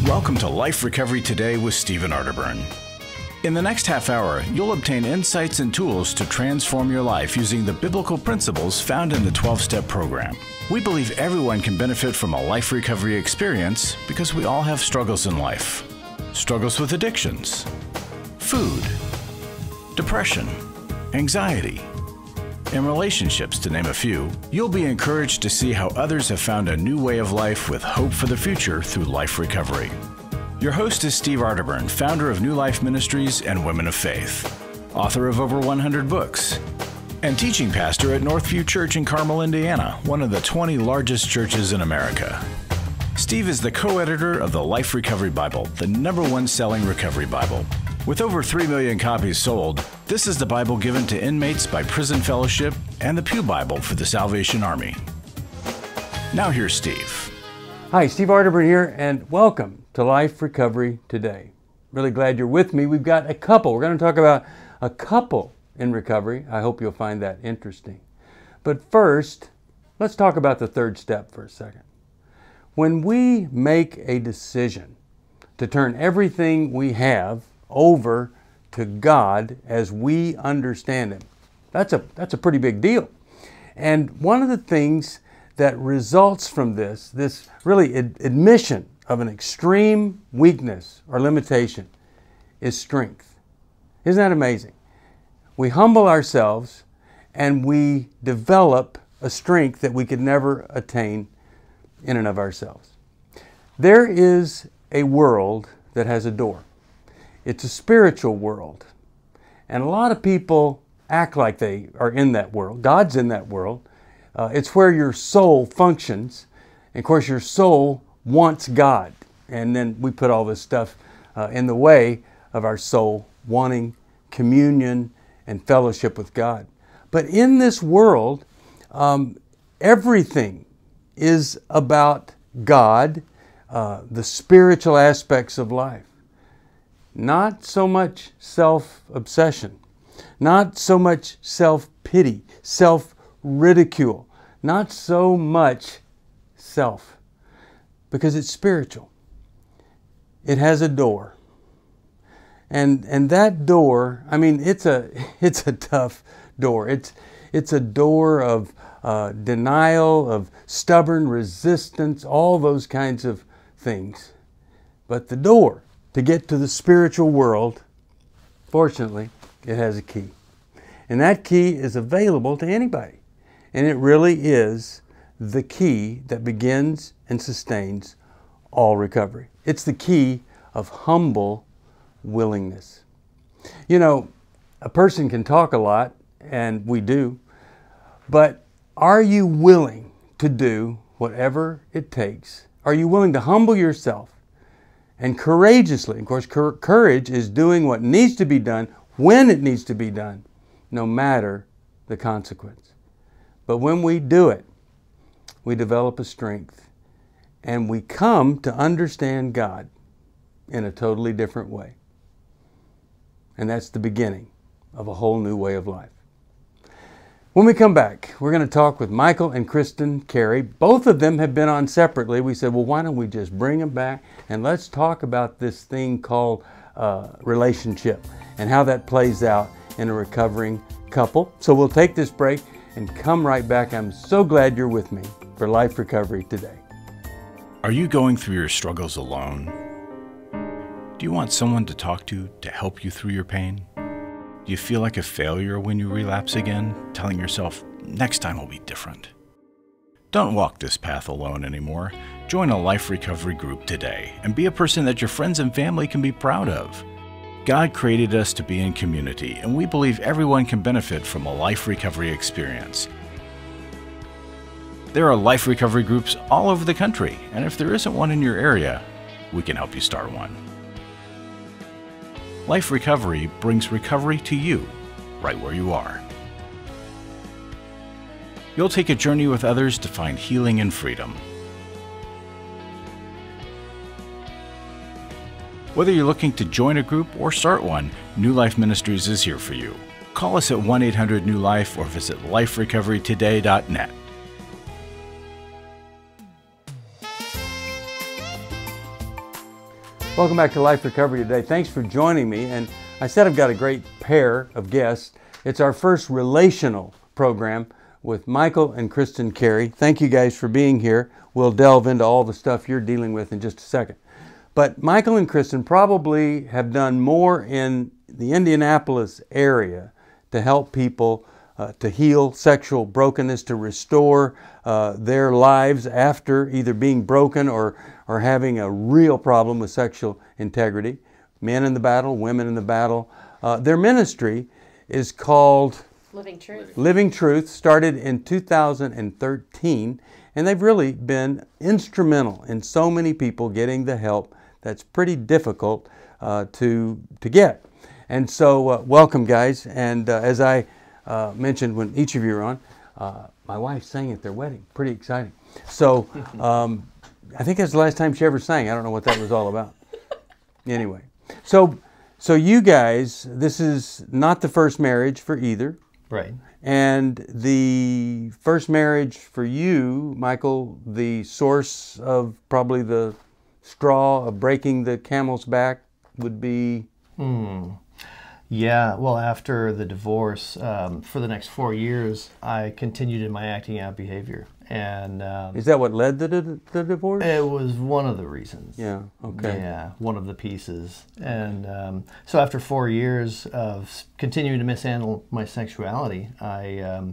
Welcome to Life Recovery Today with Stephen Arterburn. In the next half hour, you'll obtain insights and tools to transform your life using the biblical principles found in the 12-step program. We believe everyone can benefit from a life recovery experience because we all have struggles in life. Struggles with addictions, food, depression, anxiety, and relationships, to name a few. You'll be encouraged to see how others have found a new way of life with hope for the future through life recovery. Your host is Steve Arterburn, founder of New Life Ministries and Women of Faith, author of over 100 books, and teaching pastor at Northview Church in Carmel, Indiana, one of the 20 largest churches in America. Steve is the co-editor of the Life Recovery Bible, the #1 selling recovery Bible. With over 3 million copies sold, this is the Bible given to inmates by Prison Fellowship and the Pew Bible for the Salvation Army. Now here's Steve. Hi, Steve Arterburn here, and welcome to Life Recovery Today. Really glad you're with me. We've got a couple. We're going to talk about a couple in recovery. I hope you'll find that interesting. But first, let's talk about the third step for a second. When we make a decision to turn everything we have over to God as we understand Him, that's a pretty big deal. And one of the things that results from this really admission of an extreme weakness or limitation, is strength. Isn't that amazing? We humble ourselves and we develop a strength that we could never attain in and of ourselves. There is a world that has a door. It's a spiritual world. And a lot of people act like they are in that world. God's in that world. It's where your soul functions. And of course, your soul wants God. And then we put all this stuff in the way of our soul wanting communion and fellowship with God. But in this world, everything is about God, the spiritual aspects of life. Not so much self-obsession, not so much self-pity, self-ridicule, not so much self, because it's spiritual. It has a door. And that door, I mean, it's a tough door. It's a door of denial, of stubborn resistance, all those kinds of things. But the door to get to the spiritual world, fortunately, it has a key. And that key is available to anybody. And it really is the key that begins and sustains all recovery. It's the key of humble willingness. You know, a person can talk a lot, and we do, but are you willing to do whatever it takes? Are you willing to humble yourself and courageously? Of course, courage is doing what needs to be done when it needs to be done, no matter the consequence. But when we do it, we develop a strength and we come to understand God in a totally different way. And that's the beginning of a whole new way of life. When we come back, we're going to talk with Michael and Kristen Cary. Both of them have been on separately. We said, well, why don't we just bring them back and let's talk about this thing called relationship and how that plays out in a recovering couple. So we'll take this break and come right back. I'm so glad you're with me for Life Recovery Today. Are you going through your struggles alone? Do you want someone to talk to help you through your pain? Do you feel like a failure when you relapse again, telling yourself, next time will be different? Don't walk this path alone anymore. Join a life recovery group today and be a person that your friends and family can be proud of. God created us to be in community, and we believe everyone can benefit from a life recovery experience. There are life recovery groups all over the country, and if there isn't one in your area, we can help you start one. Life Recovery brings recovery to you, right where you are. You'll take a journey with others to find healing and freedom. Whether you're looking to join a group or start one, New Life Ministries is here for you. Call us at 1-800-NEW-LIFE or visit liferecoverytoday.net. Welcome back to Life Recovery Today. Thanks for joining me. And I said I've got a great pair of guests. It's our first relational program with Michael and Kristen Cary. Thank you guys for being here. We'll delve into all the stuff you're dealing with in just a second. But Michael and Kristen probably have done more in the Indianapolis area to help people to heal sexual brokenness, to restore their lives after either being broken or having a real problem with sexual integrity. Men in the battle, women in the battle. Their ministry is called Living Truth. Living Truth, started in 2013, and they've really been instrumental in so many people getting the help that's pretty difficult to get. And so welcome, guys. And as I mentioned when each of you are on, my wife sang at their wedding. Pretty exciting. So I think that's the last time she ever sang. I don't know what that was all about. Anyway, so you guys, this is not the first marriage for either. Right. And the first marriage for you, Michael, the source of probably the straw of breaking the camel's back would be? Yeah, well, after the divorce, for the next 4 years, I continued in my acting out behavior. And is that what led to the divorce? it was one of the reasons. Yeah, okay. Yeah, one of the pieces. And so after 4 years of continuing to mishandle my sexuality, I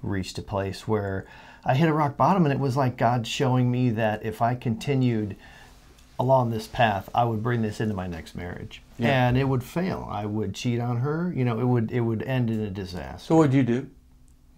reached a place where I hit a rock bottom, and it was like God showing me that if I continued along this path, I would bring this into my next marriage. Yeah. And it would fail. I would cheat on her. You know, it would end in a disaster. So what did you do?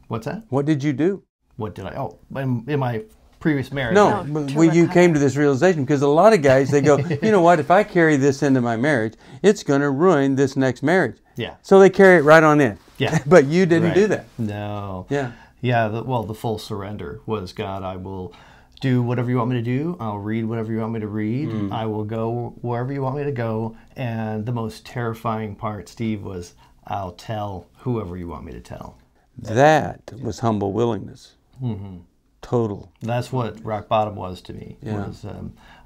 What's that? What did you do? What did I? Oh, in my previous marriage. No, when you came to this realization, because a lot of guys, they go, you know what, if I carry this into my marriage, it's going to ruin this next marriage. Yeah. So they carry it right on in. Yeah. But you didn't do that. No. Yeah. Yeah, the full surrender was, God, I will do whatever you want me to do. I'll read whatever you want me to read. I will go wherever you want me to go. And the most terrifying part, Steve, was I'll tell whoever you want me to tell. That was humble willingness. Mm-hmm. Total. That's what rock bottom was to me. Yeah. Was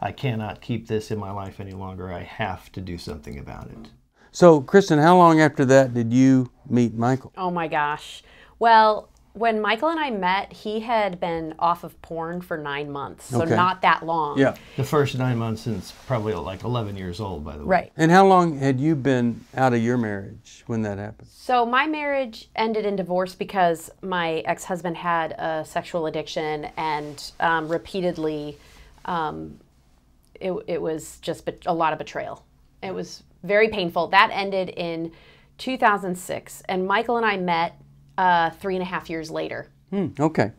I cannot keep this in my life any longer. I have to do something about it. So, Kristen, how long after that did you meet Michael? Oh my gosh. Well, when Michael and I met, he had been off of porn for 9 months, so not that long. Yeah. The first 9 months since probably like 11 years old, by the way. Right. And how long had you been out of your marriage when that happened? So my marriage ended in divorce because my ex-husband had a sexual addiction, and repeatedly, it was just a lot of betrayal. It was very painful. That ended in 2006, and Michael and I met 3.5 years later. Okay.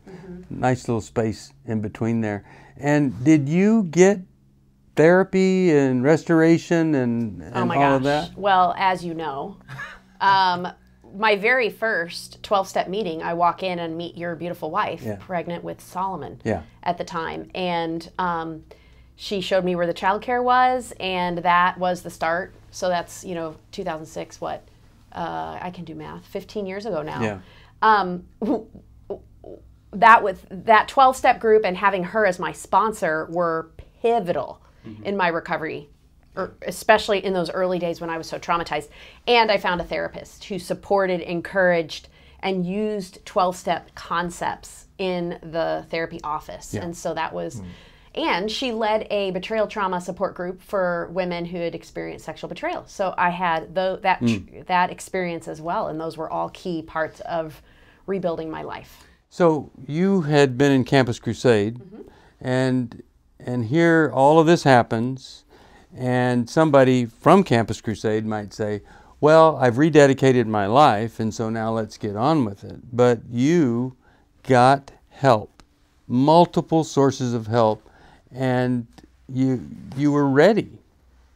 Nice little space in between there. And did you get therapy and restoration and all of that? Well, as you know, my very first 12-step meeting, I walk in and meet your beautiful wife, pregnant with Solomon at the time. And she showed me where the childcare was, and that was the start. So that's, 2006, I can do math, 15 years ago now. Yeah. That 12-step group and having her as my sponsor were pivotal in my recovery, especially in those early days when I was so traumatized. And I found a therapist who supported, encouraged, and used 12-step concepts in the therapy office. And so that was... And she led a betrayal trauma support group for women who had experienced sexual betrayal. So I had that experience as well, and those were all key parts of rebuilding my life. So you had been in Campus Crusade, and here all of this happens, and somebody from Campus Crusade might say, well, I've rededicated my life, and so now let's get on with it. But you got help, multiple sources of help, and you were ready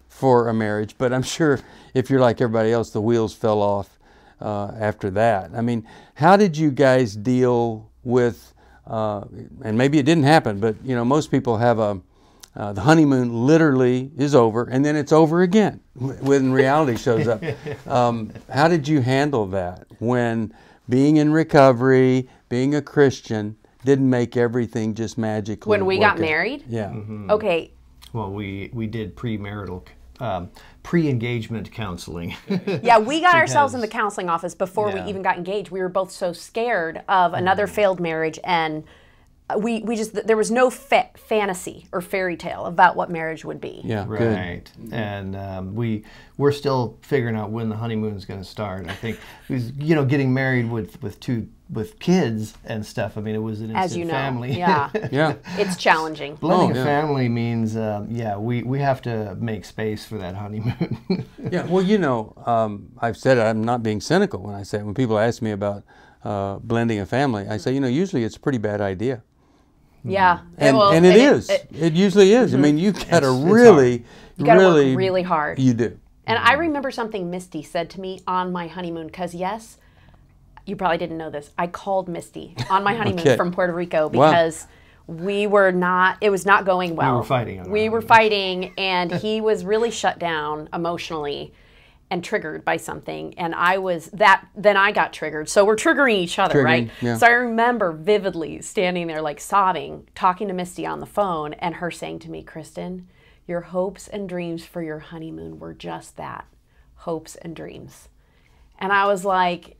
for a marriage. But I'm sure if you're like everybody else, the wheels fell off after that. I mean, how did you guys deal with, and maybe it didn't happen, but most people have the honeymoon literally is over, and then it's over again when reality shows up. How did you handle that when being in recovery, being a Christian, didn't make everything just magically When we got married? Yeah. Okay. Well, we did premarital pre-engagement counseling. Yeah, we got ourselves in the counseling office before we even got engaged. We were both so scared of another failed marriage, and we just, there was no fantasy or fairy tale about what marriage would be. Yeah, right. Good. And we're still figuring out when the honeymoon's going to start. I think, you know, getting married with kids and stuff. I mean, it was an instant As you know, family. yeah, Yeah. it's challenging. Blending a family means, we have to make space for that honeymoon. Yeah, well, you know, I've said it, I'm not being cynical when I say, when people ask me about blending a family, I say, you know, usually it's a pretty bad idea. Yeah, and it is. It usually is. I mean, you got to really, you got to work really hard. You do. And I remember something Misty said to me on my honeymoon, because yes, you probably didn't know this. I called Misty on my honeymoon from Puerto Rico because we were not, it was not going well. We were fighting. We were fighting, and he was really shut down emotionally and triggered by something, and then I got triggered. So we're triggering each other, right? Yeah. So I remember vividly standing there like sobbing, talking to Misty on the phone, and her saying to me, Kristen, your hopes and dreams for your honeymoon were just that, hopes and dreams. And I was like,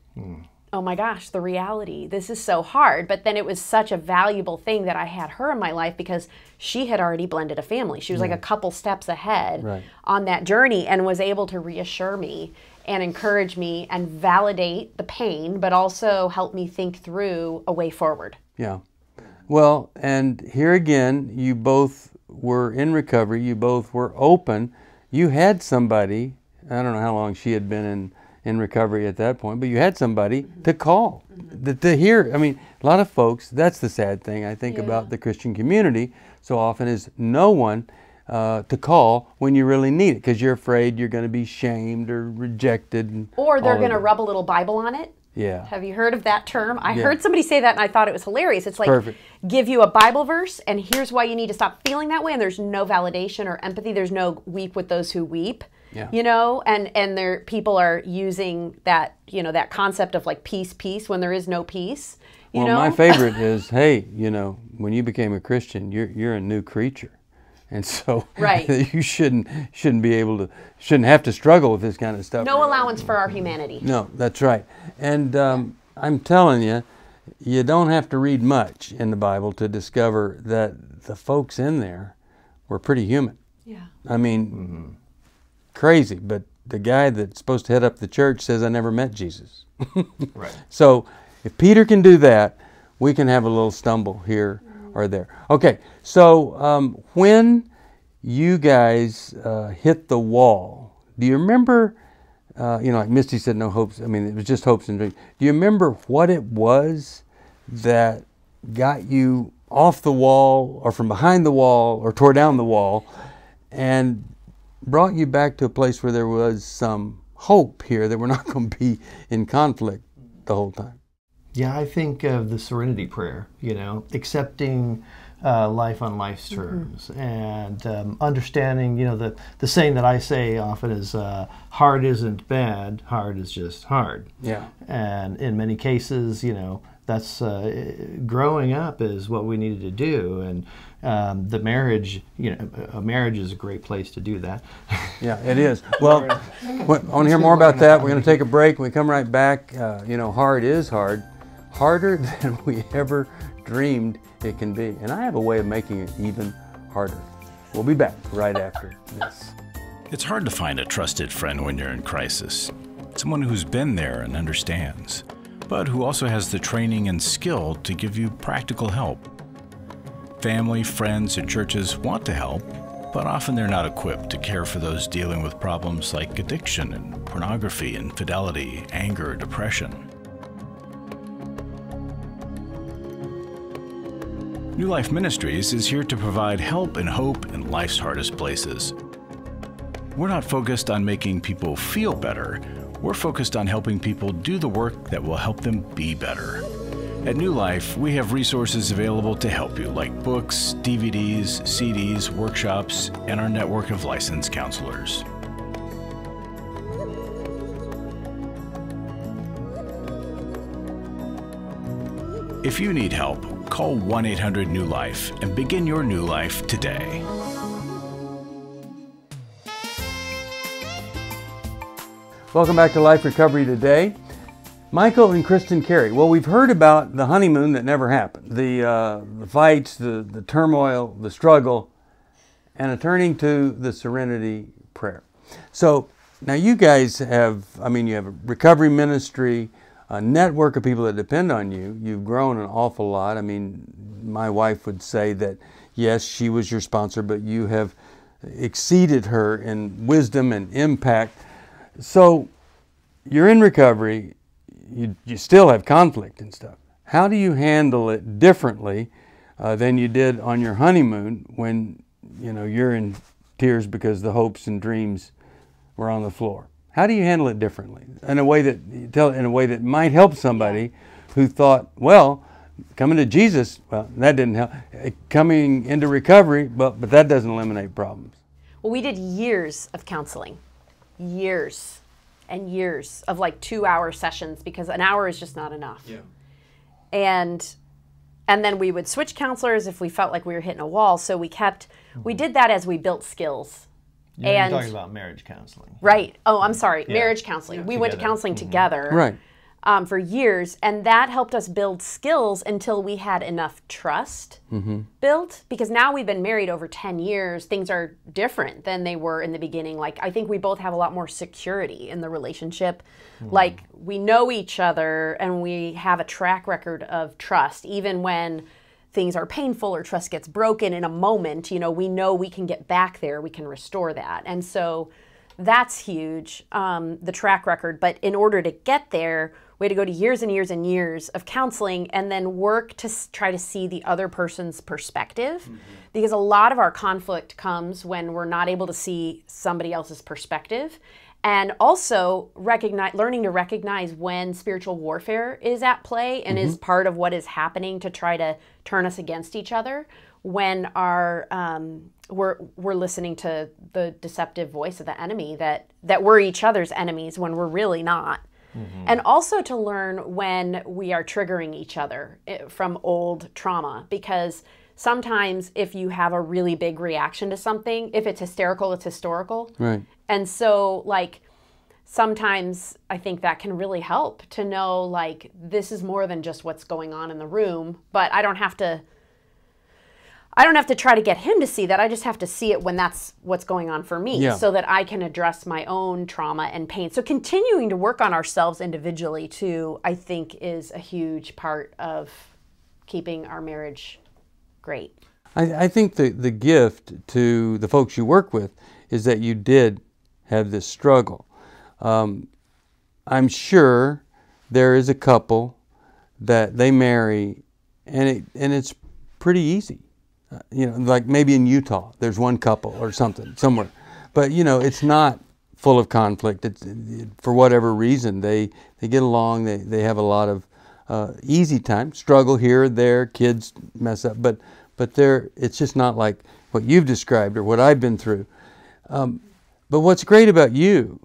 oh my gosh, the reality, this is so hard. But then it was such a valuable thing that I had her in my life, because she had already blended a family. She was like a couple steps ahead on that journey, and was able to reassure me and encourage me and validate the pain, but also help me think through a way forward. Yeah. Well, and here again, you both were in recovery. You both were open. You had somebody, I don't know how long she had been in recovery at that point, but you had somebody to call, to hear. I mean, a lot of folks, that's the sad thing I think about the Christian community so often, is no one to call when you really need it, because you're afraid you're going to be shamed or rejected. Or they're going to rub a little Bible on it. Yeah. Have you heard of that term? I heard somebody say that, and I thought it was hilarious. It's like, give you a Bible verse, and here's why you need to stop feeling that way, and there's no validation or empathy. There's no weep with those who weep. Yeah. You know, and there people are using that, you know, that concept of like peace when there is no peace. You know? My favorite is, hey, you know, when you became a Christian, you're a new creature, and so you shouldn't have to struggle with this kind of stuff. No allowance for our humanity. No, that's right. And I'm telling you, you don't have to read much in the Bible to discover that the folks in there were pretty human. Yeah. I mean. Crazy, but the guy that's supposed to head up the church says, I never met Jesus. Right. So if Peter can do that, we can have a little stumble here or there. Okay, so when you guys hit the wall, do you remember, you know, like Misty said, no hopes, I mean, it was just hopes and dreams. Do you remember what it was that got you off the wall, or from behind the wall, or tore down the wall, and brought you back to a place where there was some hope here that we're not going to be in conflict the whole time? Yeah, I think of the serenity prayer, you know, accepting life on life's terms, and understanding, you know, the saying that I say often is, hard isn't bad, hard is just hard. Yeah. And in many cases, you know, that's growing up is what we needed to do, and the marriage, you know, a marriage is a great place to do that. Yeah, it is. Well, I want to hear more about that. We're going to take a break. When we come right back, you know, hard is hard, harder than we ever dreamed it can be. And I have a way of making it even harder. We'll be back right after this. It's hard to find a trusted friend when you're in crisis, someone who's been there and understands, but who also has the training and skill to give you practical help. Family, friends, and churches want to help, but often they're not equipped to care for those dealing with problems like addiction and pornography, infidelity, anger, depression. New Life Ministries is here to provide help and hope in life's hardest places. We're not focused on making people feel better. We're focused on helping people do the work that will help them be better. At New Life, we have resources available to help you, like books, DVDs, CDs, workshops, and our network of licensed counselors. If you need help, call 1-800-NEW-LIFE and begin your new life today. Welcome back to Life Recovery Today. Michael and Kristen Cary. Well, we've heard about the honeymoon that never happened, the fights, the turmoil, the struggle, and a turning to the serenity prayer. So now you guys have, you have a recovery ministry, a network of people that depend on you. You've grown an awful lot. My wife would say that, yes, she was your sponsor, but you have exceeded her in wisdom and impact. So you're in recovery. You still have conflict and stuff. How do you handle it differently than you did on your honeymoon when you're in tears because the hopes and dreams were on the floor? How do you handle it differently in a way that might help somebody who thought, well, coming to Jesus, well, that didn't help. Coming into recovery, but that doesn't eliminate problems. Well, we did years of counseling, years and years of like 2-hour sessions, because an hour is just not enough. Yeah. And then we would switch counselors if we felt like we were hitting a wall. So we did that as we built skills. You're talking about marriage counseling. Right. Oh, I'm sorry. Yeah. Marriage counseling. Yeah, we went to counseling together. Right. For years, and that helped us build skills until we had enough trust built, because now we've been married over 10 years. Things are different than they were in the beginning. Like, I think we both have a lot more security in the relationship. Like, we know each other and we have a track record of trust. Even when things are painful or trust gets broken in a moment, we know we can get back there, we can restore that. And so that's huge, the track record. But in order to get there, we had to go to years and years and years of counseling and then work to try to see the other person's perspective. Because a lot of our conflict comes when we're not able to see somebody else's perspective. And also learning to recognize when spiritual warfare is at play and is part of what is happening to try to turn us against each other, when we're listening to the deceptive voice of the enemy that we're each other's enemies when we're really not. And also to learn when we are triggering each other from old trauma, because sometimes if you have a really big reaction to something, if it's hysterical, it's historical. Right. And so, sometimes I think that can really help to know, this is more than just what's going on in the room, but I don't have to try to get him to see that. I just have to see it when that's what's going on for me, so that I can address my own trauma and pain. So continuing to work on ourselves individually too, I think, is a huge part of keeping our marriage great. I think the gift to the folks you work with is that you did have this struggle. I'm sure there is a couple that they marry and it's pretty easy. Like maybe in Utah, there's one couple or something somewhere, but it's not full of conflict. For whatever reason, they get along. They have a lot of easy time. Struggle here or there, kids mess up, but it's just not like what you've described or what I've been through. But what's great about you,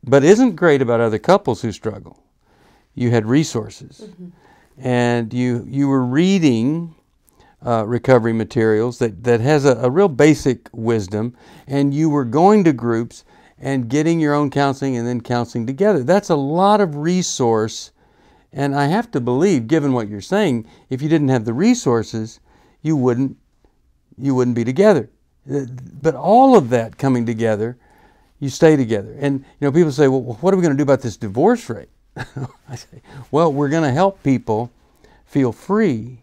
but isn't great about other couples who struggle, you had resources, and you were reading recovery materials that has a real basic wisdom, and you were going to groups and getting your own counseling and then counseling together. That's a lot of resource, and I have to believe, given what you're saying, if you didn't have the resources, you wouldn't be together. But all of that coming together, you stay together. And people say, well, what are we going to do about this divorce rate? I say, well, we're going to help people feel free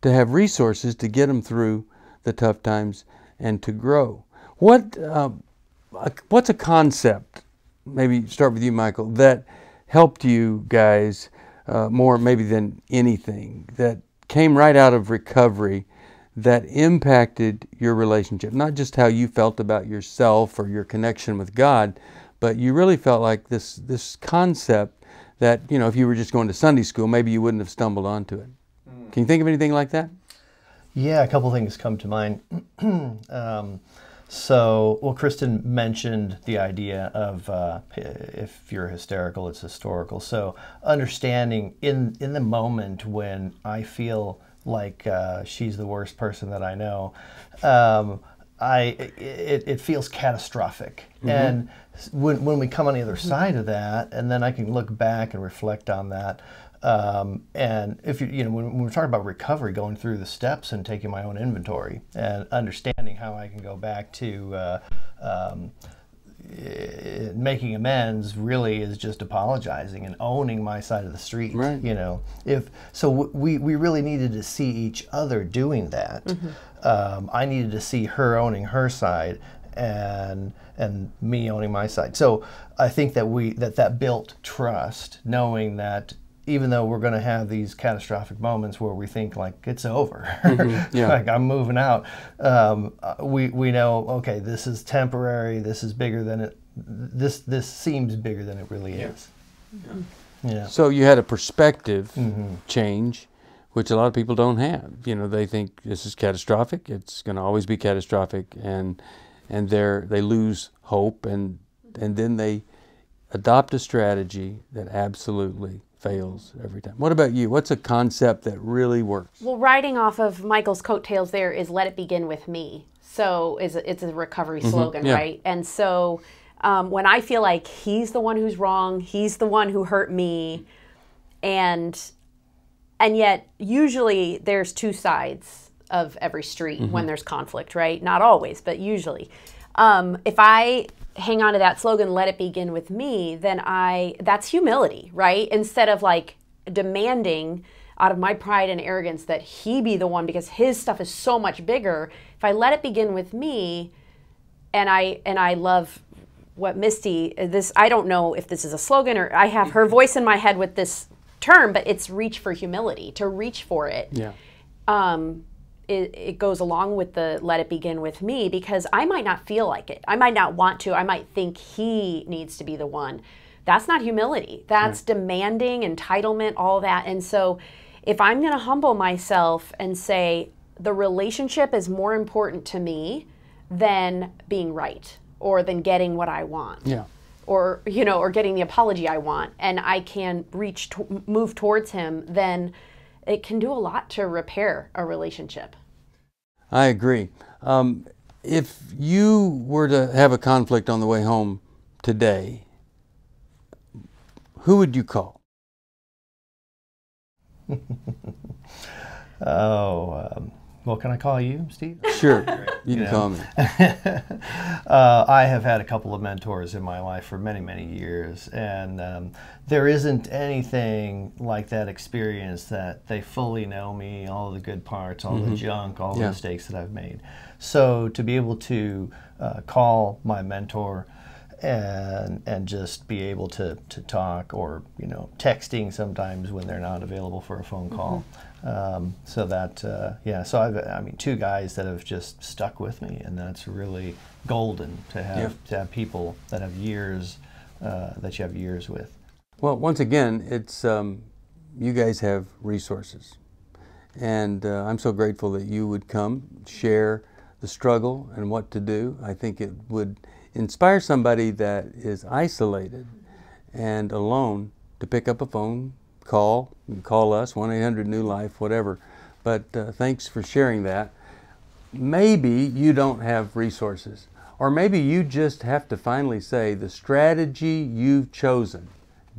to have resources to get them through the tough times and to grow. What's a concept, maybe start with you, Michael, that helped you guys more maybe than anything, that came right out of recovery, that impacted your relationship? Not just how you felt about yourself or your connection with God, but you really felt like this concept that, if you were just going to Sunday school, maybe you wouldn't have stumbled onto it. Can you think of anything like that? Yeah, a couple things come to mind. Kristen mentioned the idea of if you're hysterical, it's historical. So understanding in the moment when I feel like she's the worst person that I know, it feels catastrophic. And when we come on the other side of that, and then I can look back and reflect on that. And if when we're talking about recovery, going through the steps and taking my own inventory and understanding how I can go back to making amends, really is just apologizing and owning my side of the street. Right. We really needed to see each other doing that. I needed to see her owning her side and me owning my side. So I think that that built trust, knowing that even though we're going to have these catastrophic moments where we think like it's over, like I'm moving out, we know, okay, this is temporary. This is bigger than it. This seems bigger than it really is. Yeah. So you had a perspective change, which a lot of people don't have. They think this is catastrophic. It's going to always be catastrophic, and they lose hope, and then they adopt a strategy that absolutely fails every time. What about you? What's a concept that really works? Well, riding off of Michael's coattails there is "Let it begin with me." So it's a recovery slogan, right? And so when I feel like he's the one who's wrong, he's the one who hurt me, and yet usually there's two sides of every street when there's conflict, right? Not always, but usually. If I hang on to that slogan, "Let it begin with me," then that's humility, right? Instead of like demanding out of my pride and arrogance that he be the one because his stuff is so much bigger. If I let it begin with me, and I love what Misty, I don't know if this is a slogan or I have her voice in my head with this term, but it's reach for humility, to reach for it. Yeah. It goes along with the "let it begin with me," because I might not feel like it. I might not want to. I might think he needs to be the one. That's not humility. That's demanding, entitlement, all that. And so if I'm going to humble myself and say the relationship is more important to me than being right or than getting what I want. Yeah. Or getting the apology I want, and I can move towards him, then it can do a lot to repair a relationship. I agree. If you were to have a conflict on the way home today, who would you call? Well, can I call you, Steve? Sure, you can call me. I have had a couple of mentors in my life for many, many years, and there isn't anything like that experience that they fully know me, all the good parts, all the junk, all the mistakes that I've made. So to be able to call my mentor and just be able to talk, or texting sometimes when they're not available for a phone call. So I've two guys that have just stuck with me, and that's really golden to have people that have years that you have years with. Well, once again, it's you guys have resources, and I'm so grateful that you would come share the struggle and what to do. I think it would inspire somebody that is isolated and alone to pick up a phone, call. You can call us, 1-800-NEW-LIFE, whatever. But thanks for sharing that. Maybe you don't have resources, or maybe you just have to finally say the strategy you've chosen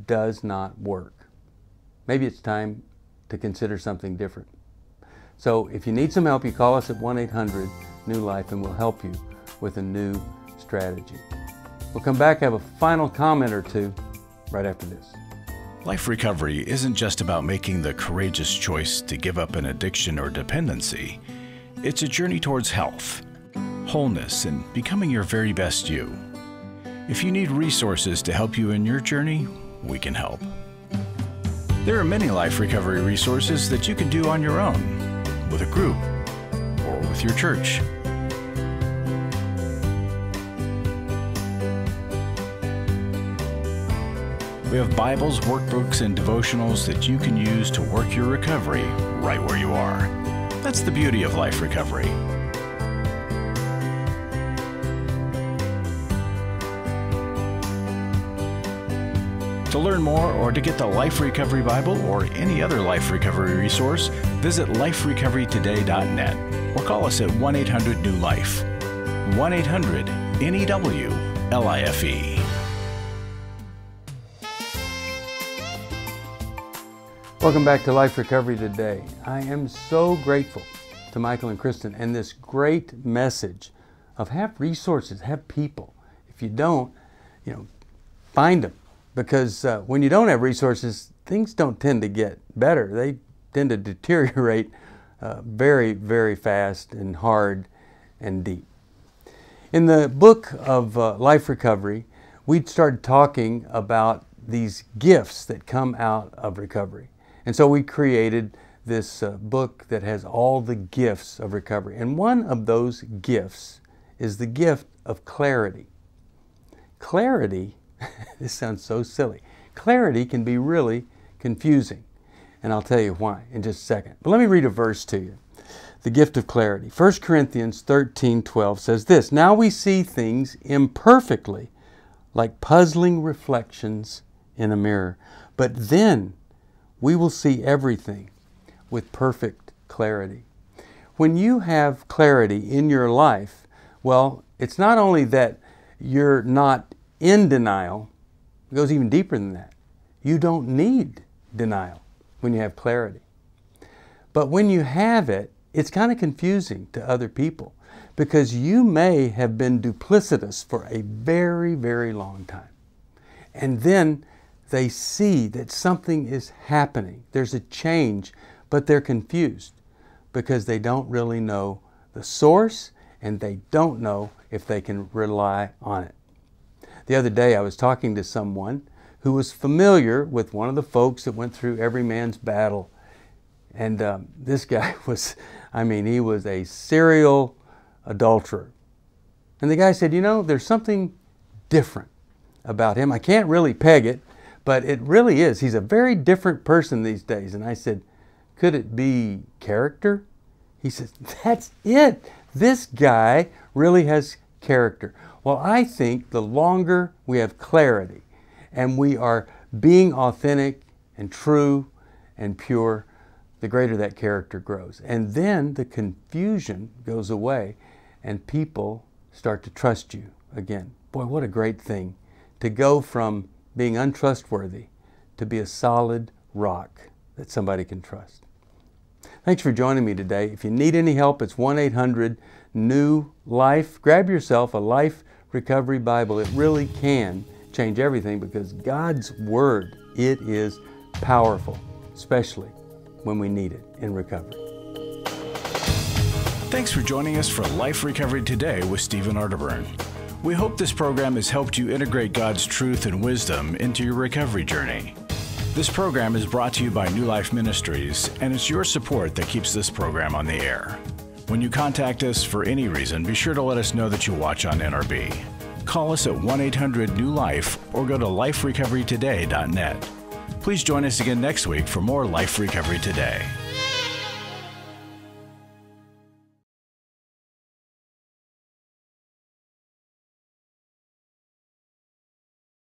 does not work. Maybe it's time to consider something different. So if you need some help, you call us at 1-800-NEW-LIFE and we'll help you with a new strategy. We'll come back, have a final comment or two right after this. Life recovery isn't just about making the courageous choice to give up an addiction or dependency. It's a journey towards health, wholeness, and becoming your very best you. If you need resources to help you in your journey, we can help. There are many life recovery resources that you can do on your own, with a group, or with your church. We have Bibles, workbooks, and devotionals that you can use to work your recovery right where you are. That's the beauty of life recovery. To learn more or to get the Life Recovery Bible or any other life recovery resource, visit liferecoverytoday.net or call us at 1-800-NEW-LIFE. 1-800-NEW-LIFE. Welcome back to Life Recovery Today. I am so grateful to Michael and Kristen and this great message of have resources, have people. If you don't, find them. Because when you don't have resources, things don't tend to get better. They tend to deteriorate very, very fast and hard and deep. In the book of Life Recovery, we started talking about these gifts that come out of recovery. And so we created this book that has all the gifts of recovery. And one of those gifts is the gift of clarity. Clarity, this sounds so silly, clarity can be really confusing. And I'll tell you why in just a second. But let me read a verse to you. The gift of clarity. 1 Corinthians 13:12 says this, "Now we see things imperfectly, like puzzling reflections in a mirror. But then we will see everything with perfect clarity." When you have clarity in your life, well, it's not only that you're not in denial, it goes even deeper than that. You don't need denial when you have clarity. But when you have it, it's kind of confusing to other people because you may have been duplicitous for a very, very long time. And then they see that something is happening. There's a change, but they're confused because they don't really know the source and they don't know if they can rely on it. The other day I was talking to someone who was familiar with one of the folks that went through every man's battle. And this guy was, he was a serial adulterer. And the guy said, there's something different about him. I can't really peg it, but it really is. He's a very different person these days. And I said, could it be character? He says, that's it. This guy really has character. Well, I think the longer we have clarity and we are being authentic and true and pure, the greater that character grows. And then the confusion goes away and people start to trust you again. Boy, what a great thing to go from being untrustworthy to be a solid rock that somebody can trust. Thanks for joining me today. If you need any help, it's 1-800-NEW-LIFE. Grab yourself a Life Recovery Bible. It really can change everything because God's Word, it is powerful, especially when we need it in recovery. Thanks for joining us for Life Recovery Today with Stephen Arterburn. We hope this program has helped you integrate God's truth and wisdom into your recovery journey. This program is brought to you by New Life Ministries, and it's your support that keeps this program on the air. When you contact us for any reason, be sure to let us know that you watch on NRB. Call us at 1-800-NEW-LIFE or go to liferecoverytoday.net. Please join us again next week for more Life Recovery Today.